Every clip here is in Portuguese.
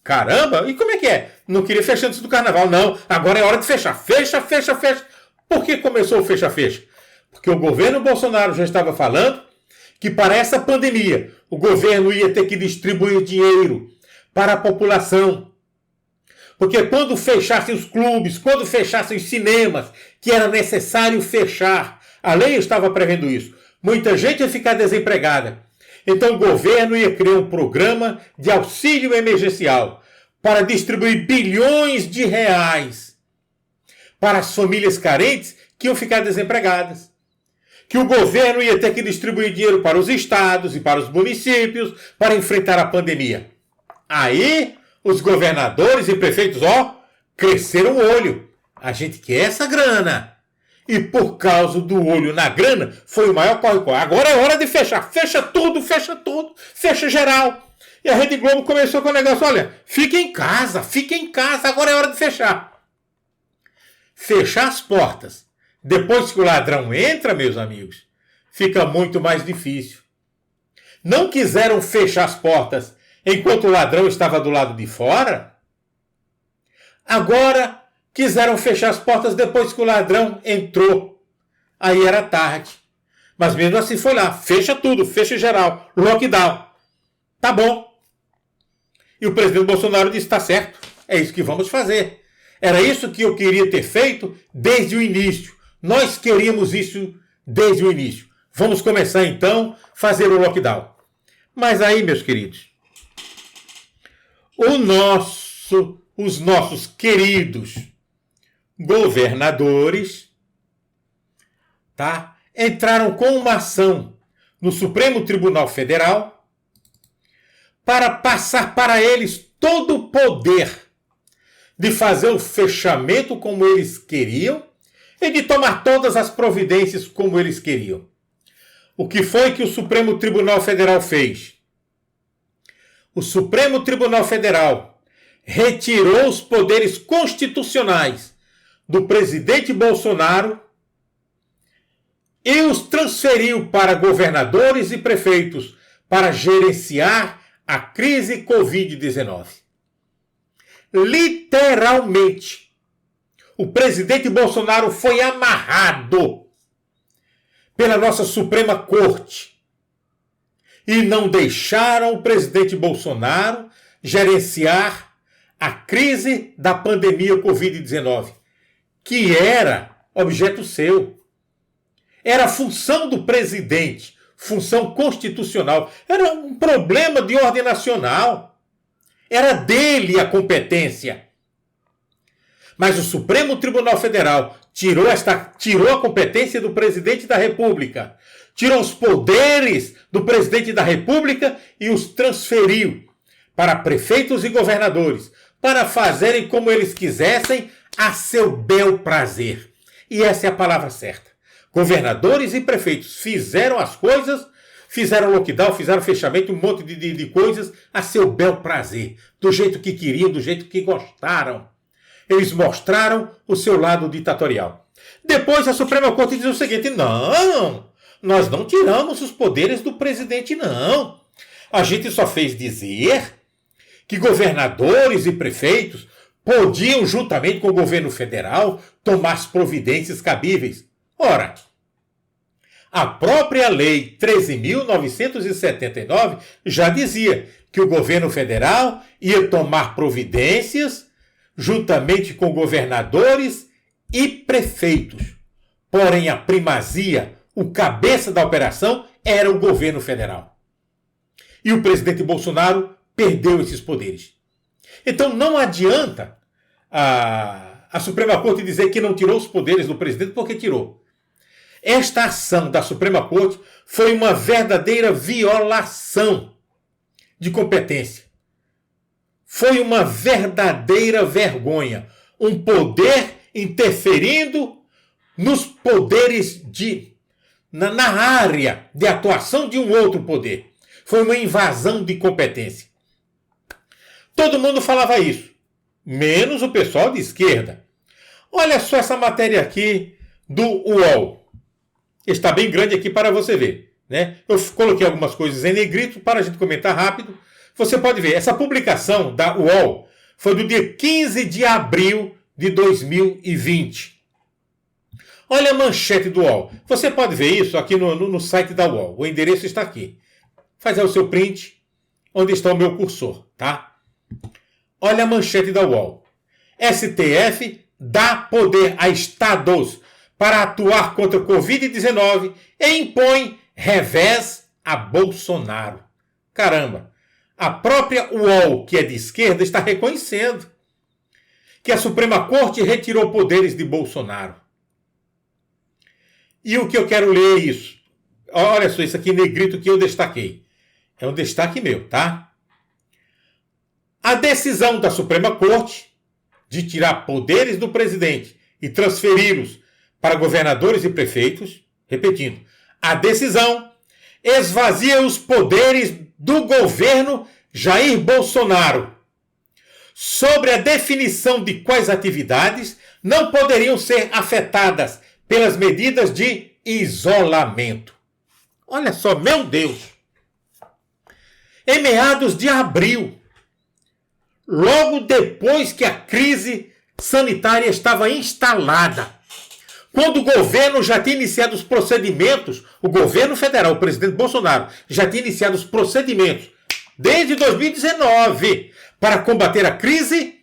Caramba, e como é que é? Não queria fechar antes do carnaval, não. Agora é hora de fechar. Fecha, fecha, fecha. Por que começou o fecha-fecha? Porque o governo Bolsonaro já estava falando que para essa pandemia o governo ia ter que distribuir dinheiro para a população. Porque quando fechassem os clubes, quando fechassem os cinemas, que era necessário fechar, a lei estava prevendo isso, muita gente ia ficar desempregada. Então o governo ia criar um programa de auxílio emergencial para distribuir bilhões de reais para as famílias carentes que iam ficar desempregadas. Que o governo ia ter que distribuir dinheiro para os estados e para os municípios para enfrentar a pandemia. Aí os governadores e prefeitos, cresceram o olho. A gente quer essa grana. E por causa do olho na grana, foi o maior corre-corre. Agora é hora de fechar. Fecha tudo, fecha geral. E a Rede Globo começou com o negócio, olha, fique em casa, agora é hora de fechar. Fechar as portas. Depois que o ladrão entra, meus amigos, fica muito mais difícil. Não quiseram fechar as portas enquanto o ladrão estava do lado de fora? Agora quiseram fechar as portas depois que o ladrão entrou. Aí era tarde. Mas mesmo assim foi lá. Fecha tudo, fecha geral. Lockdown. Tá bom. E o presidente Bolsonaro disse, tá certo. É isso que vamos fazer. Era isso que eu queria ter feito desde o início. Nós queríamos isso desde o início. Vamos começar então a fazer o lockdown. Mas aí, meus queridos, os nossos queridos governadores, entraram com uma ação no Supremo Tribunal Federal para passar para eles todo o poder de fazer o fechamento como eles queriam e de tomar todas as providências como eles queriam. O que foi que o Supremo Tribunal Federal fez? O Supremo Tribunal Federal retirou os poderes constitucionais do presidente Bolsonaro e os transferiu para governadores e prefeitos para gerenciar a crise Covid-19. Literalmente, o presidente Bolsonaro foi amarrado pela nossa Suprema Corte e não deixaram o presidente Bolsonaro gerenciar a crise da pandemia Covid-19, que era objeto seu. Era função do presidente, função constitucional. Era um problema de ordem nacional. Era dele a competência. Mas o Supremo Tribunal Federal tirou a competência do presidente da República, tirou os poderes do presidente da República e os transferiu para prefeitos e governadores, para fazerem como eles quisessem, a seu bel prazer. E essa é a palavra certa. Governadores e prefeitos fizeram as coisas, fizeram lockdown, fizeram fechamento, um monte de coisas a seu bel prazer, do jeito que queriam, do jeito que gostaram. Eles mostraram o seu lado ditatorial. Depois a Suprema Corte diz o seguinte, não, nós não tiramos os poderes do presidente, não. A gente só fez dizer que governadores e prefeitos podiam, juntamente com o governo federal, tomar as providências cabíveis. Ora, a própria Lei 13.979 já dizia que o governo federal ia tomar providências juntamente com governadores e prefeitos. Porém, a primazia, o cabeça da operação, era o governo federal. E o presidente Bolsonaro perdeu esses poderes. Então não adianta a Suprema Corte dizer que não tirou os poderes do presidente, porque tirou. Esta ação da Suprema Corte foi uma verdadeira violação de competência. Foi uma verdadeira vergonha. Um poder interferindo nos poderes na área de atuação de um outro poder. Foi uma invasão de competência. Todo mundo falava isso, menos o pessoal de esquerda. Olha só essa matéria aqui do UOL. Está bem grande aqui para você ver, né? Eu coloquei algumas coisas em negrito para a gente comentar rápido. Você pode ver, essa publicação da UOL foi do dia 15 de abril de 2020. Olha a manchete do UOL. Você pode ver isso aqui no site da UOL. O endereço está aqui. Faz aí o seu print, onde está o meu cursor, tá? Olha a manchete da UOL. STF dá poder a estados para atuar contra o Covid-19 e impõe revés a Bolsonaro. Caramba, a própria UOL, que é de esquerda, está reconhecendo que a Suprema Corte retirou poderes de Bolsonaro. E o que eu quero ler é isso. Olha só, isso aqui em negrito que eu destaquei. É um destaque meu, tá? A decisão da Suprema Corte de tirar poderes do presidente e transferi-los para governadores e prefeitos, repetindo, a decisão esvazia os poderes do governo Jair Bolsonaro sobre a definição de quais atividades não poderiam ser afetadas pelas medidas de isolamento. Olha só, meu Deus! Em meados de abril, logo depois que a crise sanitária estava instalada, quando o governo já tinha iniciado os procedimentos, o governo federal, o presidente Bolsonaro, já tinha iniciado os procedimentos desde 2019 para combater a crise,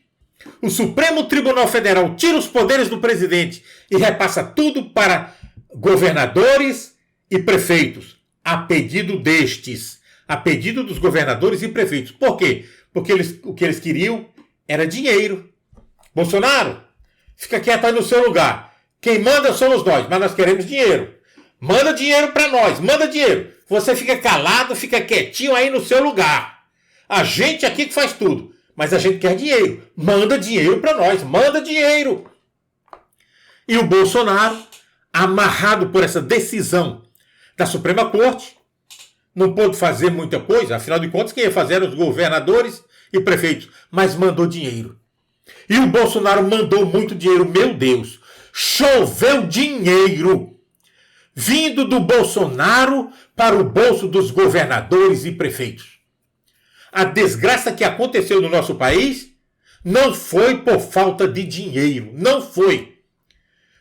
o Supremo Tribunal Federal tira os poderes do presidente e repassa tudo para governadores e prefeitos, a pedido destes, a pedido dos governadores e prefeitos. Por quê? Porque o que eles queriam era dinheiro. Bolsonaro, fica quieto aí no seu lugar. Quem manda somos nós, mas nós queremos dinheiro. Manda dinheiro para nós, manda dinheiro. Você fica calado, fica quietinho aí no seu lugar. A gente aqui que faz tudo, mas a gente quer dinheiro. Manda dinheiro para nós, manda dinheiro. E o Bolsonaro, amarrado por essa decisão da Suprema Corte, não pôde fazer muita coisa, afinal de contas quem ia fazer eram os governadores e prefeitos, mas mandou dinheiro. E o Bolsonaro mandou muito dinheiro, meu Deus. Choveu dinheiro vindo do Bolsonaro para o bolso dos governadores e prefeitos. A desgraça que aconteceu no nosso país não foi por falta de dinheiro, não foi.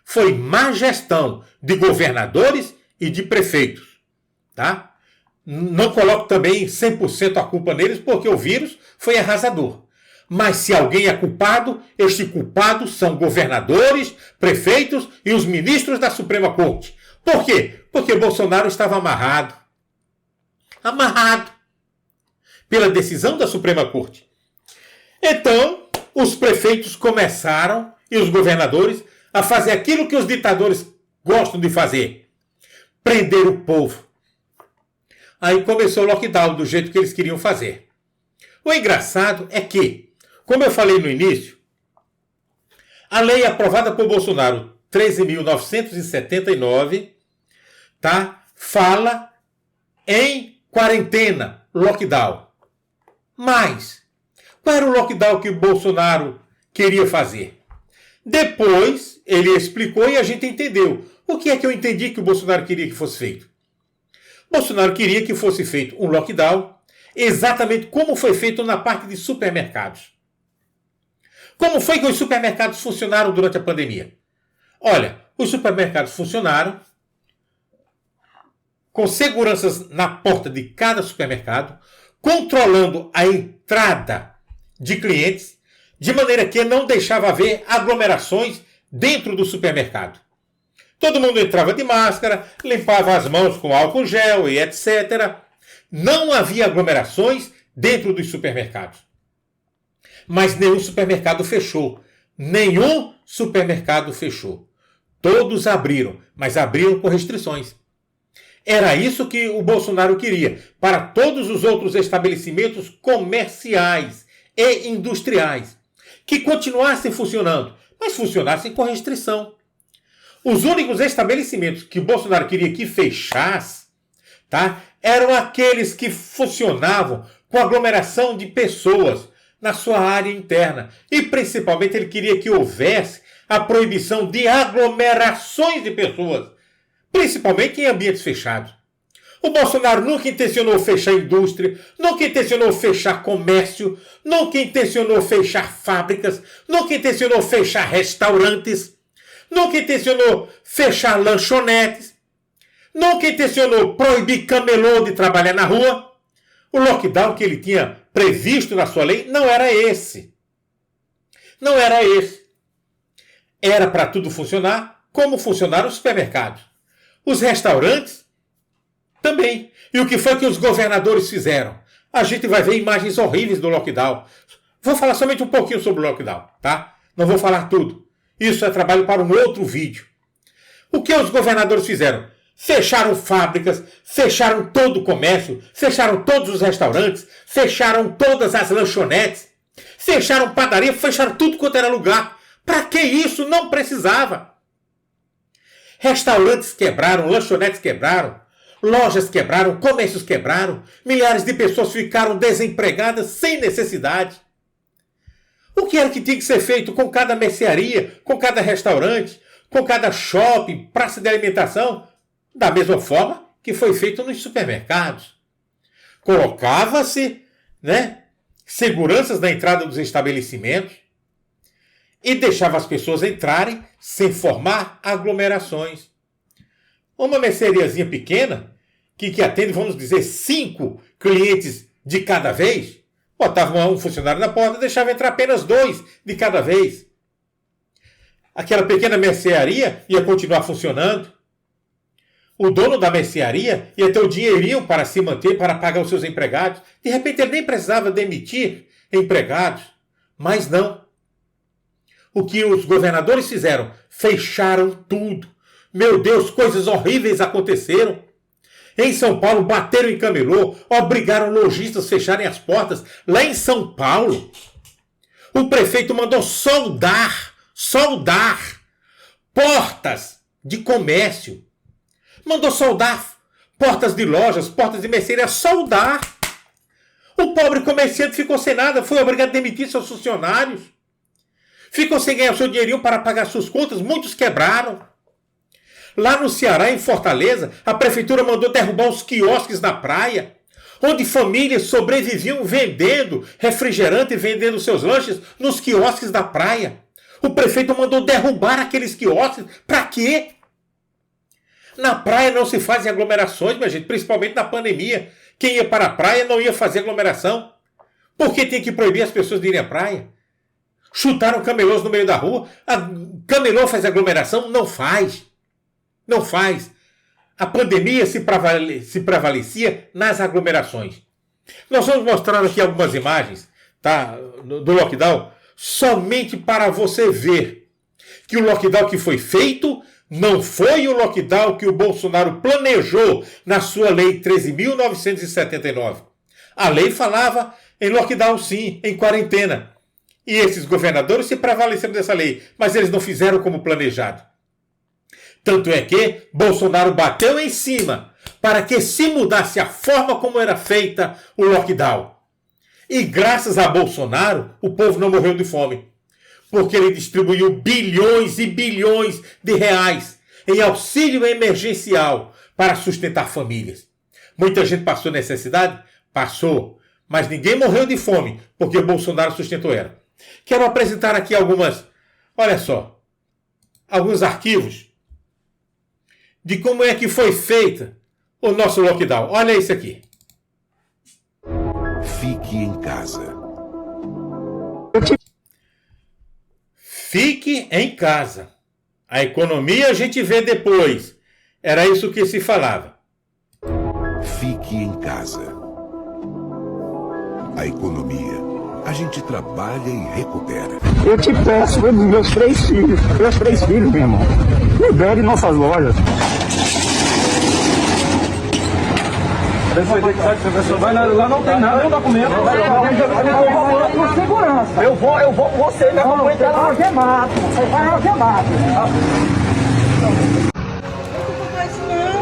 Foi má gestão de governadores e de prefeitos, tá? Não coloco também 100% a culpa neles, porque o vírus foi arrasador. Mas se alguém é culpado, este culpado são governadores, prefeitos e os ministros da Suprema Corte. Por quê? Porque Bolsonaro estava amarrado. Amarrado pela decisão da Suprema Corte. Então, os prefeitos começaram, e os governadores, a fazer aquilo que os ditadores gostam de fazer. Prender o povo. Aí começou o lockdown do jeito que eles queriam fazer. O engraçado é que, como eu falei no início, a lei aprovada por Bolsonaro, 13.979, tá, fala em quarentena, lockdown. Mas, qual era o lockdown que o Bolsonaro queria fazer? Depois, ele explicou e a gente entendeu. O que é que eu entendi que o Bolsonaro queria que fosse feito? Bolsonaro queria que fosse feito um lockdown, exatamente como foi feito na parte de supermercados. Como foi que os supermercados funcionaram durante a pandemia? Olha, os supermercados funcionaram com seguranças na porta de cada supermercado, controlando a entrada de clientes, de maneira que não deixava haver aglomerações dentro do supermercado. Todo mundo entrava de máscara, limpava as mãos com álcool gel e etc. Não havia aglomerações dentro dos supermercados. Mas nenhum supermercado fechou. Nenhum supermercado fechou. Todos abriram, mas abriram com restrições. Era isso que o Bolsonaro queria para todos os outros estabelecimentos comerciais e industriais, que continuassem funcionando, mas funcionassem com restrição. Os únicos estabelecimentos que o Bolsonaro queria que fechasse, tá, eram aqueles que funcionavam com aglomeração de pessoas na sua área interna. E principalmente ele queria que houvesse a proibição de aglomerações de pessoas, principalmente em ambientes fechados. O Bolsonaro nunca intencionou fechar indústria, nunca intencionou fechar comércio, nunca intencionou fechar fábricas, nunca intencionou fechar restaurantes, nunca intencionou fechar lanchonetes, nunca intencionou proibir camelô de trabalhar na rua. O lockdown que ele tinha previsto na sua lei não era esse. Não era esse. Era para tudo funcionar como funcionaram os supermercados. Os restaurantes também. E o que foi que os governadores fizeram? A gente vai ver imagens horríveis do lockdown. Vou falar somente um pouquinho sobre o lockdown, tá? Não vou falar tudo. Isso é trabalho para um outro vídeo. O que os governadores fizeram? Fecharam fábricas, fecharam todo o comércio, fecharam todos os restaurantes, fecharam todas as lanchonetes, fecharam padaria, fecharam tudo quanto era lugar. Para que isso? Não precisava. Restaurantes quebraram, lanchonetes quebraram, lojas quebraram, comércios quebraram, milhares de pessoas ficaram desempregadas sem necessidade. O que era que tinha que ser feito com cada mercearia, com cada restaurante, com cada shopping, praça de alimentação? Da mesma forma que foi feito nos supermercados. Colocava-se, seguranças na entrada dos estabelecimentos e deixava as pessoas entrarem sem formar aglomerações. Uma merceariazinha pequena, que atende, vamos dizer, 5 clientes de cada vez, botava um funcionário na porta e deixava entrar apenas 2 de cada vez. Aquela pequena mercearia ia continuar funcionando. O dono da mercearia ia ter o dinheirinho para se manter, para pagar os seus empregados. De repente ele nem precisava demitir empregados. Mas não. O que os governadores fizeram? Fecharam tudo. Meu Deus, coisas horríveis aconteceram. Em São Paulo, bateram em camelô, obrigaram lojistas a fecharem as portas. Lá em São Paulo, o prefeito mandou soldar portas de comércio. Mandou soldar portas de lojas, portas de mercearia, soldar. O pobre comerciante ficou sem nada, foi obrigado a demitir seus funcionários. Ficou sem ganhar o seu dinheirinho para pagar suas contas, muitos quebraram. Lá no Ceará, em Fortaleza, a prefeitura mandou derrubar os quiosques na praia, onde famílias sobreviviam vendendo refrigerante e vendendo seus lanches nos quiosques da praia. O prefeito mandou derrubar aqueles quiosques. Para quê? Na praia não se fazem aglomerações, minha gente, principalmente na pandemia. Quem ia para a praia não ia fazer aglomeração. Por que tem que proibir as pessoas de irem à praia? Chutaram camelôs no meio da rua. Camelô faz aglomeração? Não faz. Não faz. A pandemia se prevalecia nas aglomerações. Nós vamos mostrar aqui algumas imagens, tá, do lockdown, somente para você ver que o lockdown que foi feito não foi o lockdown que o Bolsonaro planejou na sua lei 13.979. A lei falava em lockdown sim, em quarentena. E esses governadores se prevaleceram dessa lei, mas eles não fizeram como planejado. Tanto é que Bolsonaro bateu em cima para que se mudasse a forma como era feita o lockdown. E graças a Bolsonaro, o povo não morreu de fome. Porque ele distribuiu bilhões e bilhões de reais em auxílio emergencial para sustentar famílias. Muita gente passou necessidade? Passou. Mas ninguém morreu de fome, porque o Bolsonaro sustentou ela. Quero apresentar aqui alguns arquivos de como é que foi feita o nosso lockdown. Olha isso aqui. Fique em casa. Fique em casa. A economia a gente vê depois. Era isso que se falava. Fique em casa. A economia a gente trabalha e recupera. Eu te peço, meus três filhos, meu irmão, libere nossas lojas. Vai lá, não tem nada, não documento. Eu vou segurança. Eu vou com você, né? Não, você vai algemado. Você vai algemado.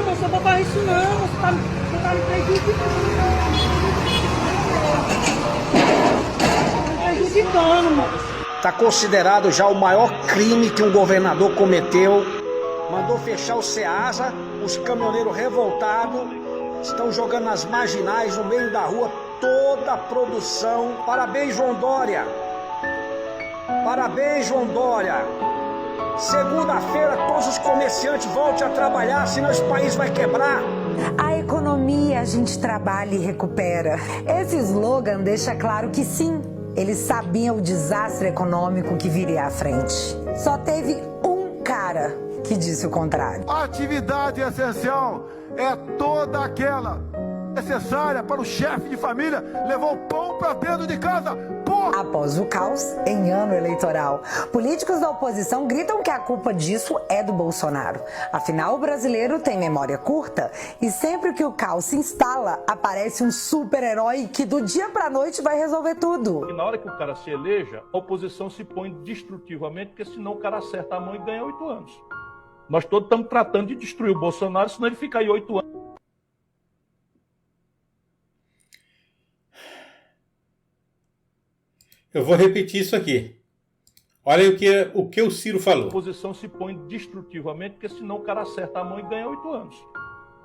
Você não faz isso não, você tá me prejudicando, mano. Está considerado já o maior crime que um governador cometeu. Mandou fechar o Ceasa, os caminhoneiros revoltados, Estão jogando nas marginais, no meio da rua, toda a produção. Parabéns, João Dória. Parabéns, João Dória. Segunda-feira, todos os comerciantes voltem a trabalhar, senão esse país vai quebrar. A economia a gente trabalha e recupera. Esse slogan deixa claro que sim, eles sabiam o desastre econômico que viria à frente. Só teve um cara que disse o contrário. A atividade essencial é toda aquela necessária para o chefe de família levar o pão para dentro de casa. Porra! Após o caos, em ano eleitoral, políticos da oposição gritam que a culpa disso é do Bolsonaro. Afinal, o brasileiro tem memória curta e sempre que o caos se instala, aparece um super-herói que do dia para a noite vai resolver tudo. E na hora que o cara se eleja, a oposição se põe destrutivamente, porque senão o cara acerta a mão e ganha 8 anos. Nós todos estamos tratando de destruir o Bolsonaro, senão ele fica aí 8 anos. Eu vou repetir isso aqui. Olha o que o Ciro falou. A oposição se põe destrutivamente, porque senão o cara acerta a mão e ganha 8 anos.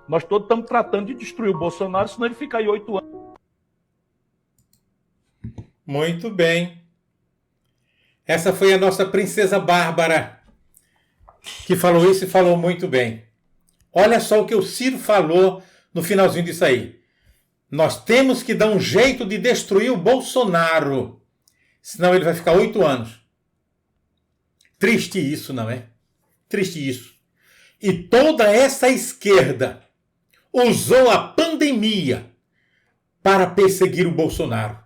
Nós todos estamos tratando de destruir o Bolsonaro, senão ele fica aí 8 anos. Muito bem. Essa foi a nossa princesa Bárbara, que falou isso e falou muito bem. Olha só o que o Ciro falou no finalzinho disso aí. Nós temos que dar um jeito de destruir o Bolsonaro, senão ele vai ficar 8 anos. Triste isso, não é? Triste isso. E toda essa esquerda usou a pandemia para perseguir o Bolsonaro.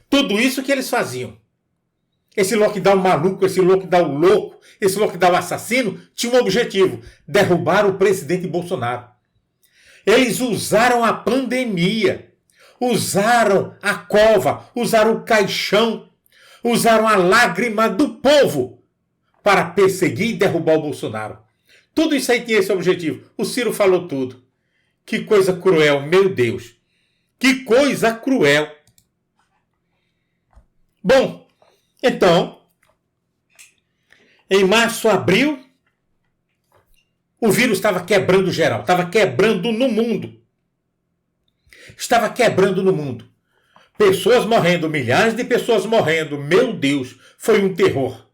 Tudo isso que eles faziam. Esse lockdown maluco, esse lockdown louco, esse lockdown assassino, tinha um objetivo: derrubar o presidente Bolsonaro. Eles usaram a pandemia, usaram a cova, usaram o caixão, usaram a lágrima do povo para perseguir e derrubar o Bolsonaro. Tudo isso aí tinha esse objetivo. O Ciro falou tudo. Que coisa cruel, meu Deus. Que coisa cruel. Bom, então, em março, abril, o vírus estava quebrando geral, estava quebrando no mundo. Estava quebrando no mundo. Pessoas morrendo, milhares de pessoas morrendo. Meu Deus, foi um terror.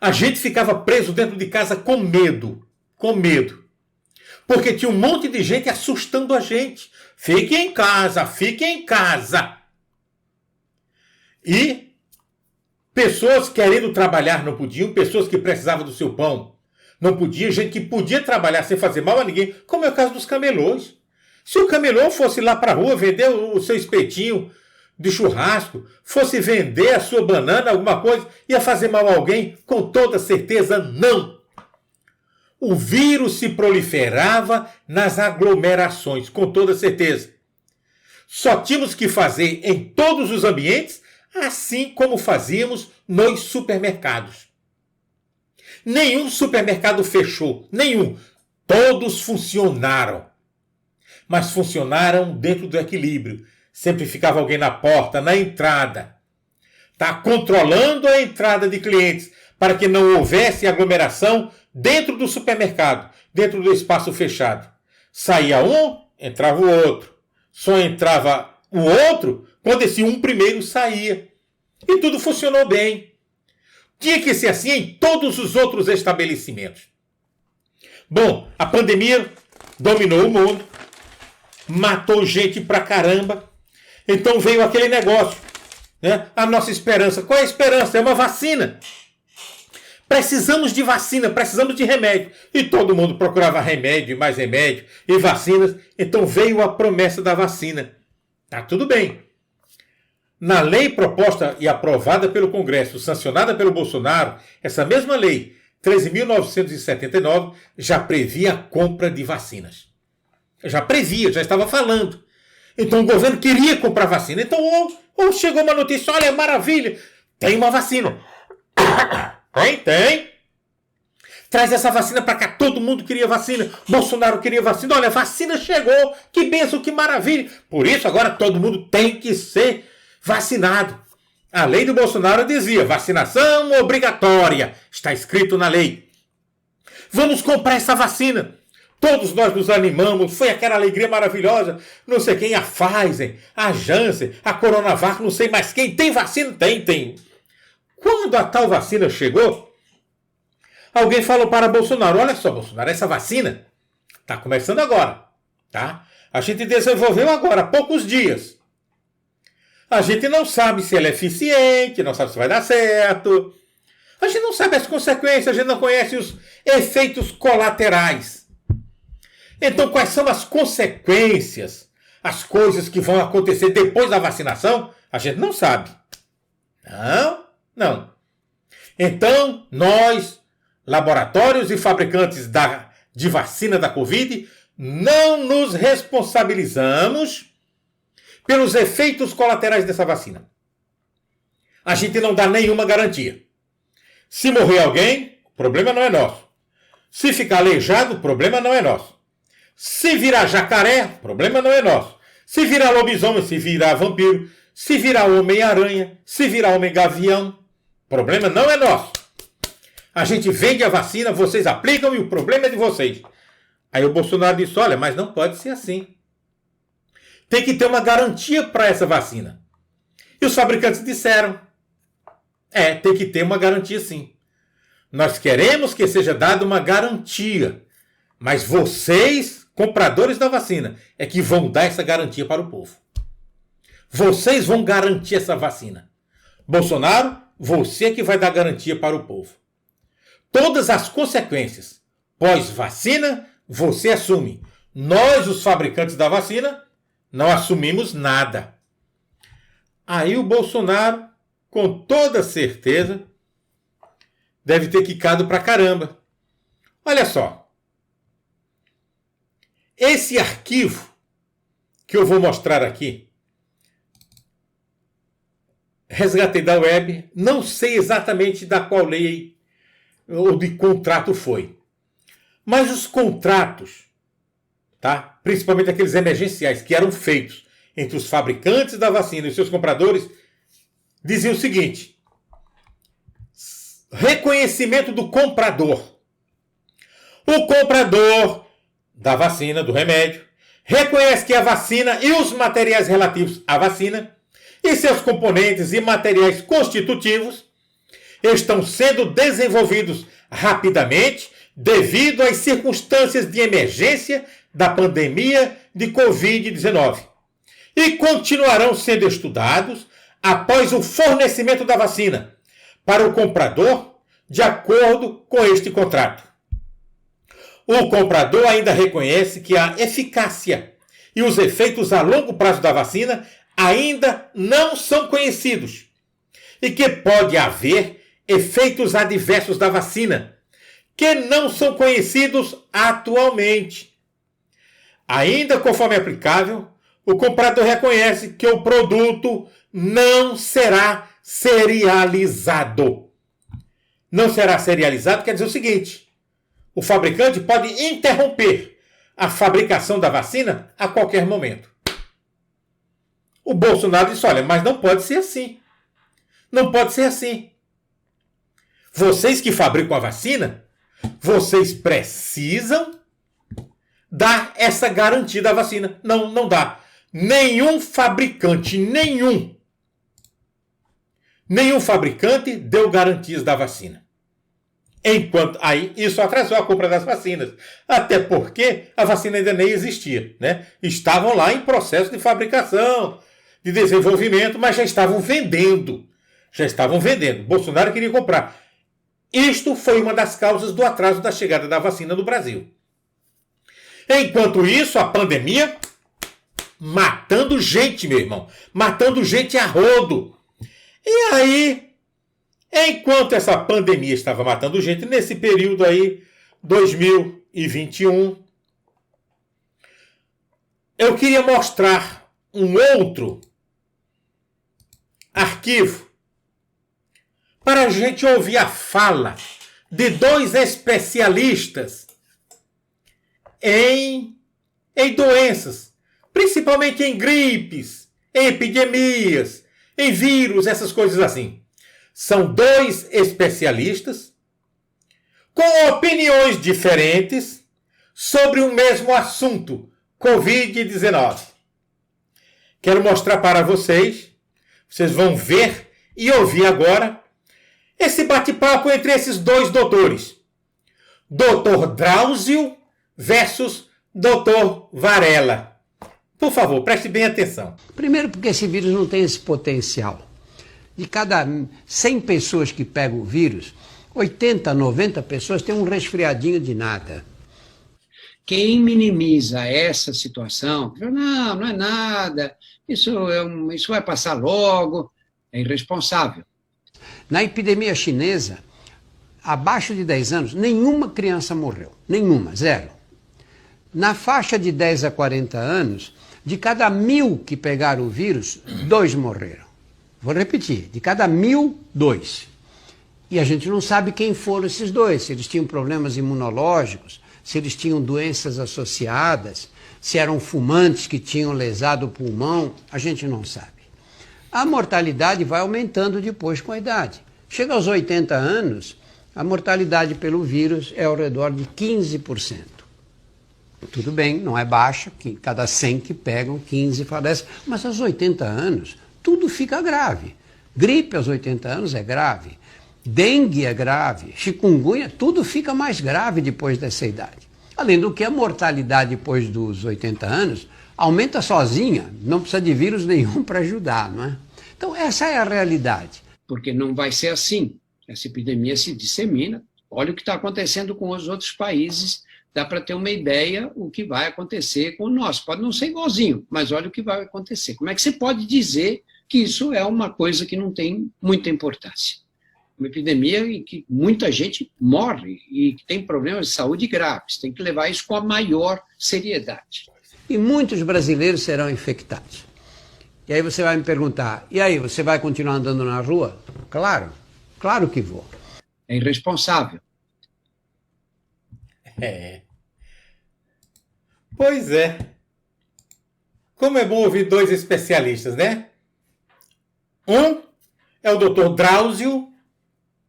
A gente ficava preso dentro de casa com medo. Com medo. Porque tinha um monte de gente assustando a gente. Fique em casa, fique em casa. E pessoas querendo trabalhar não podiam, pessoas que precisavam do seu pão não podiam, gente que podia trabalhar sem fazer mal a ninguém, como é o caso dos camelôs. Se o camelô fosse lá para a rua vender o seu espetinho de churrasco, fosse vender a sua banana, alguma coisa, ia fazer mal a alguém? Com toda certeza, não. O vírus se proliferava nas aglomerações, com toda certeza. Só tínhamos que fazer em todos os ambientes, assim como fazíamos nos supermercados. Nenhum supermercado fechou, nenhum. Todos funcionaram. Mas funcionaram dentro do equilíbrio. Sempre ficava alguém na porta, na entrada. Tá controlando a entrada de clientes para que não houvesse aglomeração dentro do supermercado, dentro do espaço fechado. Saía um, entrava o outro. Só entrava o outro quando esse um primeiro saía. E tudo funcionou bem. Tinha que ser assim em todos os outros estabelecimentos. Bom, a pandemia dominou o mundo, matou gente pra caramba. Então veio aquele negócio, né? A nossa esperança. Qual é a esperança? É uma vacina. Precisamos de vacina, precisamos de remédio. E todo mundo procurava remédio, mais remédio e vacinas. Então veio a promessa da vacina. Tá tudo bem. Na lei proposta e aprovada pelo Congresso, sancionada pelo Bolsonaro, essa mesma lei, 13.979, já previa a compra de vacinas. Já previa, já estava falando. Então o governo queria comprar vacina. Então ou chegou uma notícia, olha, maravilha, tem uma vacina. Tem. Traz essa vacina para cá, todo mundo queria vacina. Bolsonaro queria vacina, olha, a vacina chegou, que bênção, que maravilha. Por isso agora todo mundo tem que ser vacinado. A lei do Bolsonaro dizia, vacinação obrigatória, está escrito na lei. Vamos comprar essa vacina. Todos nós nos animamos, foi aquela alegria maravilhosa, não sei quem, a Pfizer, a Janssen, a Coronavac, não sei mais quem, tem vacina? Tem. Quando a tal vacina chegou, alguém falou para Bolsonaro, olha só, Bolsonaro, essa vacina está começando agora, tá? A gente desenvolveu agora, há poucos dias. A gente não sabe se ela é eficiente, não sabe se vai dar certo. A gente não sabe as consequências, a gente não conhece os efeitos colaterais. Então, quais são as consequências, as coisas que vão acontecer depois da vacinação? A gente não sabe. Não. Então, nós, laboratórios e fabricantes de vacina da Covid, não nos responsabilizamos pelos efeitos colaterais dessa vacina. A gente não dá nenhuma garantia. Se morrer alguém, o problema não é nosso. Se ficar aleijado, o problema não é nosso. Se virar jacaré, o problema não é nosso. Se virar lobisomem, se virar vampiro, se virar homem-aranha, se virar homem-gavião, o problema não é nosso. A gente vende a vacina, vocês aplicam e o problema é de vocês. Aí o Bolsonaro disse, olha, mas não pode ser assim. Tem que ter uma garantia para essa vacina. E os fabricantes disseram, tem que ter uma garantia sim. Nós queremos que seja dada uma garantia, mas vocês, compradores da vacina, é que vão dar essa garantia para o povo. Vocês vão garantir essa vacina. Bolsonaro, você é que vai dar garantia para o povo. Todas as consequências pós-vacina, você assume. Nós, os fabricantes da vacina, não assumimos nada. Aí o Bolsonaro, com toda certeza, deve ter quicado pra caramba. Olha só. Esse arquivo que eu vou mostrar aqui, resgatei da web, não sei exatamente da qual lei ou de contrato foi. Mas os contratos, tá? Principalmente aqueles emergenciais que eram feitos entre os fabricantes da vacina e seus compradores, diziam o seguinte: reconhecimento do comprador. O comprador da vacina, do remédio, reconhece que a vacina e os materiais relativos à vacina e seus componentes e materiais constitutivos estão sendo desenvolvidos rapidamente devido às circunstâncias de emergência da pandemia de Covid-19 e continuarão sendo estudados após o fornecimento da vacina para o comprador de acordo com este contrato. O comprador ainda reconhece que a eficácia e os efeitos a longo prazo da vacina ainda não são conhecidos e que pode haver efeitos adversos da vacina que não são conhecidos atualmente. Ainda conforme aplicável, o comprador reconhece que o produto não será serializado. Não será serializado quer dizer o seguinte: o fabricante pode interromper a fabricação da vacina a qualquer momento. O Bolsonaro disse, olha, mas não pode ser assim. Não pode ser assim. Vocês que fabricam a vacina, vocês precisam dar essa garantia da vacina. Não dá. Nenhum fabricante deu garantias da vacina. Enquanto aí isso atrasou a compra das vacinas, até porque a vacina ainda nem existia, né? Estavam lá em processo de fabricação, de desenvolvimento, mas já estavam vendendo. Bolsonaro queria comprar. Isto foi uma das causas do atraso da chegada da vacina no Brasil. Enquanto isso, a pandemia matando gente, meu irmão, matando gente a rodo. E aí, enquanto essa pandemia estava matando gente, nesse período aí, 2021, eu queria mostrar um outro arquivo para a gente ouvir a fala de dois especialistas em doenças, principalmente em gripes, em epidemias, em vírus, essas coisas assim. São dois especialistas com opiniões diferentes sobre o mesmo assunto, Covid-19. Quero mostrar para vocês vão ver e ouvir agora, esse bate-papo entre esses dois doutores. Dr. Drauzio versus Dr. Varela. Por favor, preste bem atenção. Primeiro porque esse vírus não tem esse potencial. De cada 100 pessoas que pegam o vírus, 80, 90 pessoas têm um resfriadinho de nada. Quem minimiza essa situação, não é nada, isso vai passar logo, é irresponsável. Na epidemia chinesa, abaixo de 10 anos, nenhuma criança morreu. Nenhuma, zero. Na faixa de 10 a 40 anos, de cada 1.000 que pegaram o vírus, 2 morreram. Vou repetir, de cada 1.000, 2. E a gente não sabe quem foram esses 2, se eles tinham problemas imunológicos, se eles tinham doenças associadas, se eram fumantes que tinham lesado o pulmão, a gente não sabe. A mortalidade vai aumentando depois com a idade. Chega aos 80 anos, a mortalidade pelo vírus é ao redor de 15%. Tudo bem, não é baixa, que cada 100 que pegam, 15 falecem, mas aos 80 anos tudo fica grave. Gripe aos 80 anos é grave. Dengue é grave, chikungunya, tudo fica mais grave depois dessa idade. Além do que a mortalidade depois dos 80 anos aumenta sozinha, não precisa de vírus nenhum para ajudar, não é? Então essa é a realidade. Porque não vai ser assim. Essa epidemia se dissemina. Olha o que está acontecendo com os outros países. Dá para ter uma ideia o que vai acontecer com o nosso. Pode não ser igualzinho, mas olha o que vai acontecer. Como é que você pode dizer que isso é uma coisa que não tem muita importância? Uma epidemia em que muita gente morre e que tem problemas de saúde graves. Tem que levar isso com a maior seriedade. E muitos brasileiros serão infectados. E aí você vai me perguntar, e aí, você vai continuar andando na rua? Claro, claro que vou. É irresponsável. Pois é. Como é bom ouvir 2 especialistas, né? Um é o Dr. Drauzio,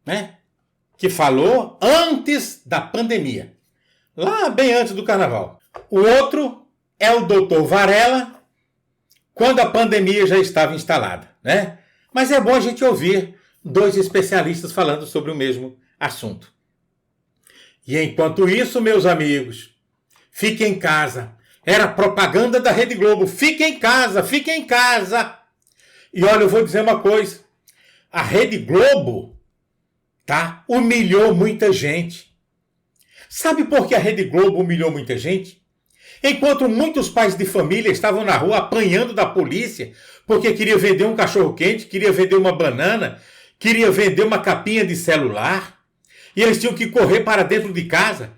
né? Que falou antes da pandemia. Lá bem antes do carnaval. O outro é o Dr. Varela, quando a pandemia já estava instalada, né? Mas é bom a gente ouvir 2 especialistas falando sobre o mesmo assunto. E enquanto isso, meus amigos, fiquem em casa. Era propaganda da Rede Globo. Fiquem em casa, fiquem em casa. E olha, eu vou dizer uma coisa. A Rede Globo, tá? Humilhou muita gente. Sabe por que a Rede Globo humilhou muita gente? Enquanto muitos pais de família estavam na rua apanhando da polícia porque queria vender um cachorro-quente, queria vender uma banana, queria vender uma capinha de celular, e eles tinham que correr para dentro de casa,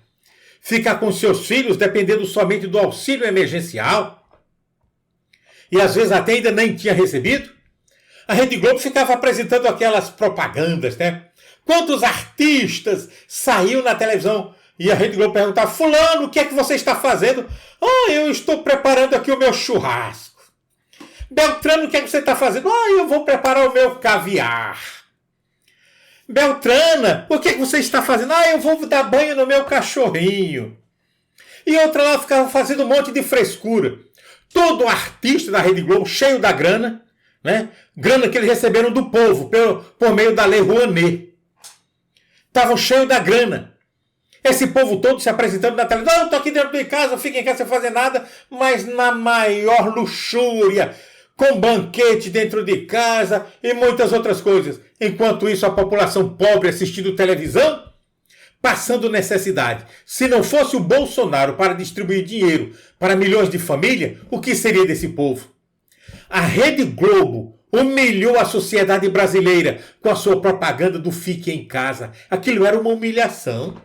ficar com seus filhos dependendo somente do auxílio emergencial, e às vezes até ainda nem tinha recebido, a Rede Globo ficava apresentando aquelas propagandas, né? Quantos artistas saíam na televisão e a Rede Globo perguntava: fulano, o que é que você está fazendo? Eu estou preparando aqui o meu churrasco. Beltrano, o que é que você está fazendo? Eu vou preparar o meu caviar. Beltrana, o que é que você está fazendo? Eu vou dar banho no meu cachorrinho. E outra lá ficava fazendo um monte de frescura. Todo artista da Rede Globo cheio da grana, né? Grana que eles receberam do povo por meio da Lei Rouanet. Estavam cheios da grana. Esse povo todo se apresentando na televisão. Estou aqui dentro de casa, fiquem em casa sem fazer nada, mas na maior luxúria, com banquete dentro de casa e muitas outras coisas. Enquanto isso, a população pobre assistindo televisão, passando necessidade. Se não fosse o Bolsonaro para distribuir dinheiro para milhões de famílias, o que seria desse povo? A Rede Globo humilhou a sociedade brasileira com a sua propaganda do Fique em Casa. Aquilo era uma humilhação.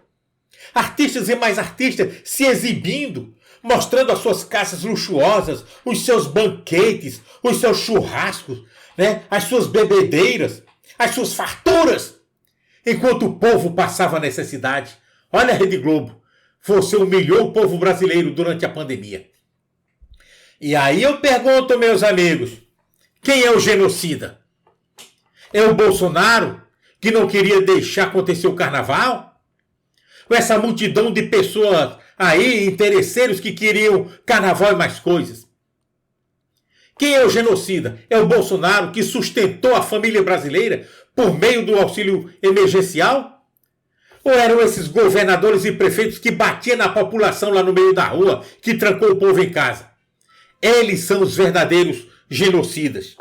Artistas e mais artistas se exibindo, mostrando as suas casas luxuosas, os seus banquetes, os seus churrascos, né? As suas bebedeiras, as suas farturas, enquanto o povo passava necessidade. Olha a Rede Globo, você humilhou o povo brasileiro durante a pandemia. E aí eu pergunto, meus amigos, quem é o genocida? É o Bolsonaro, que não queria deixar acontecer o carnaval? Ou essa multidão de pessoas aí interesseiros que queriam carnaval e mais coisas. Quem é o genocida? É o Bolsonaro, que sustentou a família brasileira por meio do auxílio emergencial? Ou eram esses governadores e prefeitos que batiam na população lá no meio da rua, que trancou o povo em casa? Eles são os verdadeiros genocidas.